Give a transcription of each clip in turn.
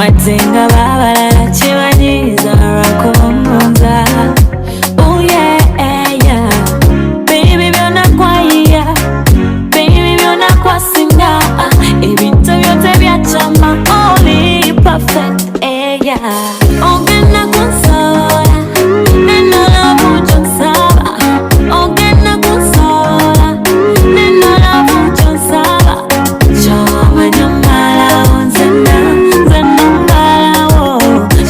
watenga babalala kibanyiza lwakubamunza. Oh yeah, yeah. Baby byonna kwaiya, baby byonna kwasinga, ebintu byote byachama, only perfect, yeah. Ogenda kunsobola, neno love kyonsaba. Ogenda kunsobola, neno love kyonsaba. Kyomanya malawo nzenna, nzenna malawo.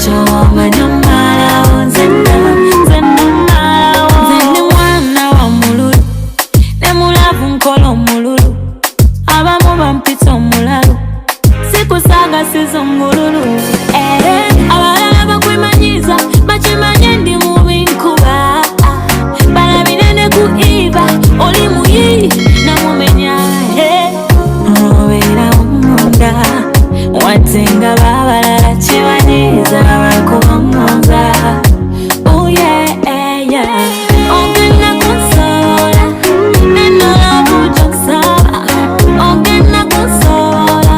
Kyomanya malawo nzenna, nzenna malawo. Nze ndi mwana wa mululu, ne mulavu nkola omululu. Abamu bampita omulalu, sikusaaga sizungululu. Abalala bakwemanyiza bakimanye ndi mubi nkuba. Balabire ne kuiba oli muyi namumenya. Obeera omunda watenga babalala kibanyiza lwakubamunza. Oh yeah, yeah. Ogenda kunsobola, neno love kyonsaba. Ogenda kunsobola,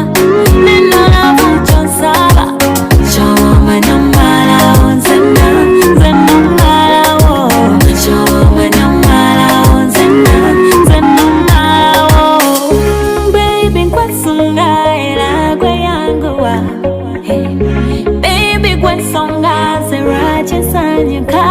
neno love kyonsaba. Kyomanya malawo nzenna, nzenna malawo. Kyomanya malawo nzenna, nzenna malawo. Baby nkwesunga era gweyanguwa. Baby gwensonga zera kyensanyuka.